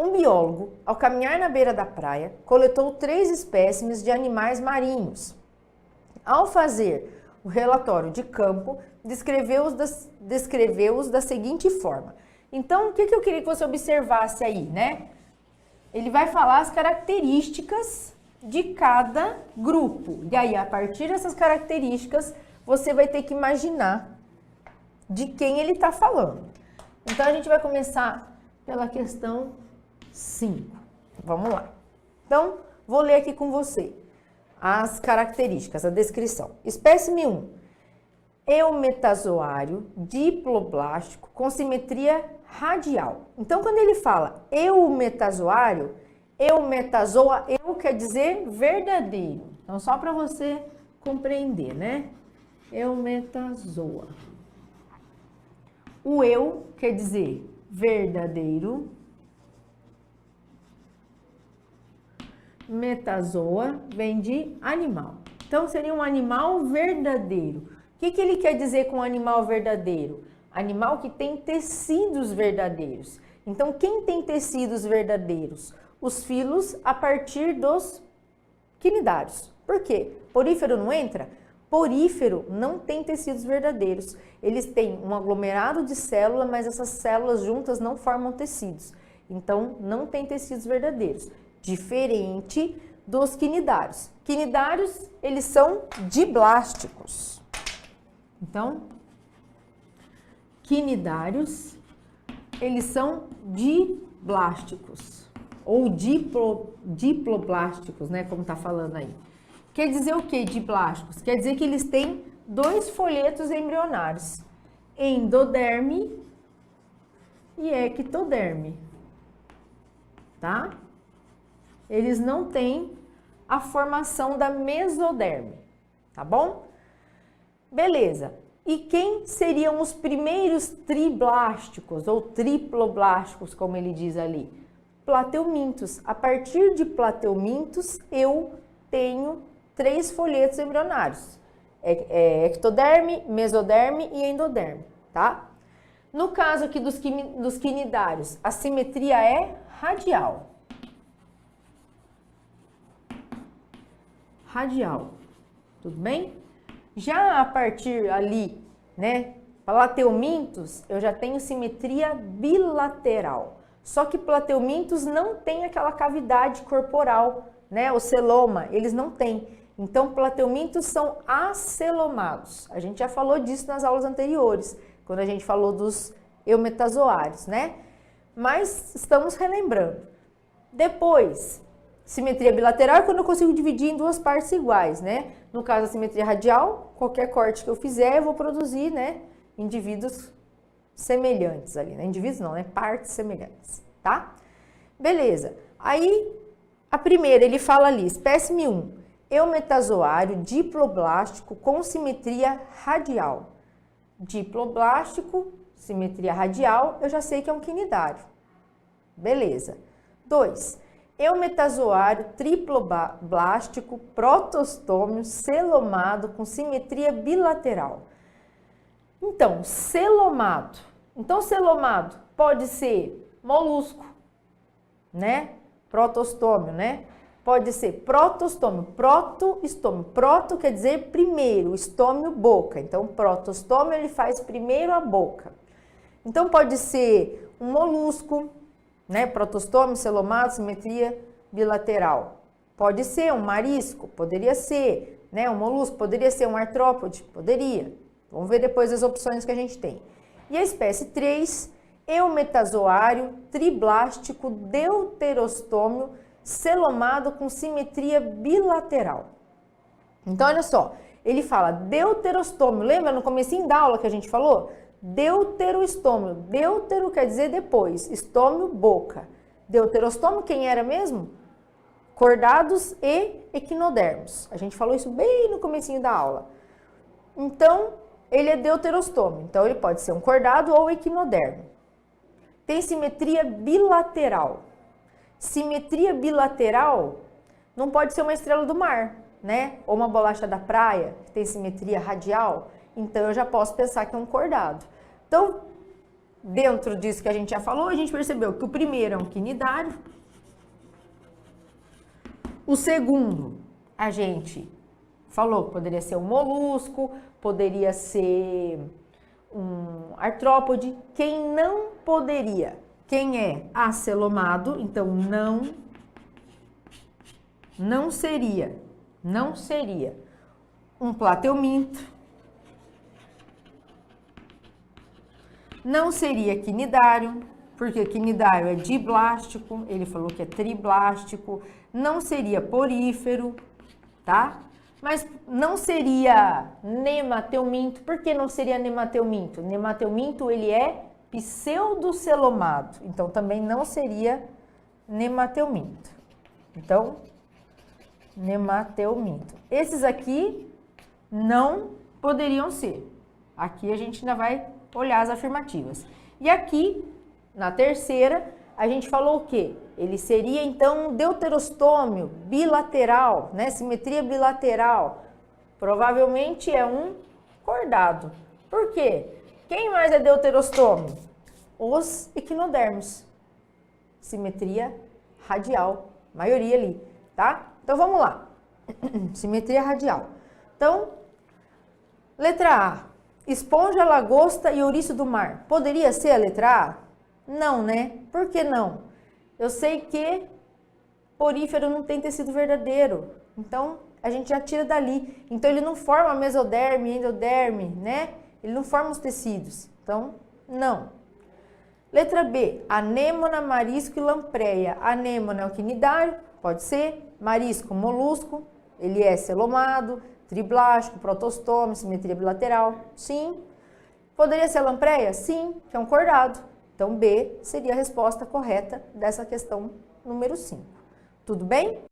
Um biólogo, ao caminhar na beira da praia, coletou 3 espécimes de animais marinhos. Ao fazer o relatório de campo, descreveu-os da seguinte forma. Então, o que eu queria que você observasse aí, né? Ele vai falar as características de cada grupo. E aí, a partir dessas características, você vai ter que imaginar de quem ele está falando. Então, a gente vai começar pela questão 5. Vamos lá. Então, vou ler aqui com você as características, a descrição. Espécime 1. Eumetazoário diploblástico com simetria radial. Então, quando ele fala eumetazoário, eumetazoa, eu quer dizer verdadeiro. Então, só para você compreender, né? Eumetazoa. O eu quer dizer verdadeiro. Metazoa vem de animal. Então, seria um animal verdadeiro. O que ele quer dizer com animal verdadeiro? Animal que tem tecidos verdadeiros. Então, quem tem tecidos verdadeiros? Os filos a partir dos quinidários. Por quê? Porífero não entra? Porífero não tem tecidos verdadeiros. Eles têm um aglomerado de células, mas essas células juntas não formam tecidos. Então, não tem tecidos verdadeiros. Diferente dos quinidários. Quinidários, eles são diblásticos. Então, quinidários, eles são diblásticos ou diploblásticos, né, como tá falando aí. Quer dizer o que diblásticos? Quer dizer que eles têm 2 folhetos embrionários, endoderme e ectoderme, tá? Eles não têm a formação da mesoderme, tá bom? Beleza. E quem seriam os primeiros triblásticos ou triploblásticos, como ele diz ali? Plateumintos. A partir de plateumintos, eu tenho 3 folhetos embrionários. Ectoderme, mesoderme e endoderme, tá? No caso aqui dos quinidários, a simetria é radial. Radial, tudo bem? Já a partir ali, né, plateumintos, eu já tenho simetria bilateral. Só que plateumintos não tem aquela cavidade corporal, né, o celoma, eles não têm. Então, plateumintos são acelomados. A gente já falou disso nas aulas anteriores, quando a gente falou dos eumetazoários, né? Mas estamos relembrando. Depois, simetria bilateral é quando eu consigo dividir em 2 partes iguais, né? No caso, a simetria radial, qualquer corte que eu fizer, eu vou produzir, né, indivíduos semelhantes ali, né? Indivíduos não, né? Partes semelhantes, tá? Beleza. Aí, a primeira, ele fala ali, espécime 1, eumetazoário diploblástico com simetria radial. Diploblástico, simetria radial, eu já sei que é um quinidário. Beleza. 2. Eumetazoário triploblástico protostômio celomado com simetria bilateral. Então, celomado. Então, celomado pode ser molusco, né? Protostômio, né? Pode ser protostômio, protoestômio. Proto quer dizer primeiro, estômio, boca. Então, protostômio ele faz primeiro a boca. Então, pode ser um molusco, né? Protostômio, celomado, simetria bilateral. Pode ser um marisco, poderia ser, né? Um molusco, poderia ser um artrópode, poderia. Vamos ver depois as opções que a gente tem. E a espécie 3, eumetazoário triblástico deuterostômio celomado com simetria bilateral. Então, olha só, ele fala deuterostômio, lembra no comecinho da aula que a gente falou? Deuteroestômio, deutero quer dizer depois, estômio, boca. Deuterostômio, quem era mesmo? Cordados e equinodermos. A gente falou isso bem no comecinho da aula. Então, ele é deuterostômio, então ele pode ser um cordado ou equinodermo. Tem simetria bilateral. Simetria bilateral não pode ser uma estrela do mar, né? Ou uma bolacha da praia, que tem simetria radial. Então, eu já posso pensar que é um cordado. Então, dentro disso que a gente já falou, a gente percebeu que o primeiro é um quinidário, o segundo a gente falou que poderia ser um molusco, poderia ser um artrópode. Quem não poderia? Quem é acelomado, então não seria um plateuminto, não seria quinidário, porque quinidário é diblástico, ele falou que é triblástico, não seria porífero, tá? Mas não seria nemateuminto. Por que não seria nemateuminto? Nemateuminto, ele é pseudocelomado, então também não seria nemateuminto. Então, nemateuminto. Esses aqui não poderiam ser. Aqui a gente ainda vai olhar as afirmativas. E aqui, na terceira, a gente falou o quê? Ele seria, então, um deuterostômio bilateral, né? Simetria bilateral. Provavelmente é um cordado. Por quê? Quem mais é deuterostômio? Os equinodermos. Simetria radial. Maioria ali, tá? Então, vamos lá. Simetria radial. Então, letra A. Esponja, lagosta e ouriço do mar. Poderia ser a letra A? Não, né? Por que não? Eu sei que porífero não tem tecido verdadeiro. Então, a gente já tira dali. Então, ele não forma mesoderme, endoderme, né? Ele não forma os tecidos. Então, não. Letra B. Anêmona, marisco e lampreia. Anêmona é o quinidário, pode ser. Marisco, molusco. Ele é celomado, triblástico, protostômio, simetria bilateral. Sim. Poderia ser a lampreia? Sim, que é um cordado. Então, B seria a resposta correta dessa questão número 5. Tudo bem?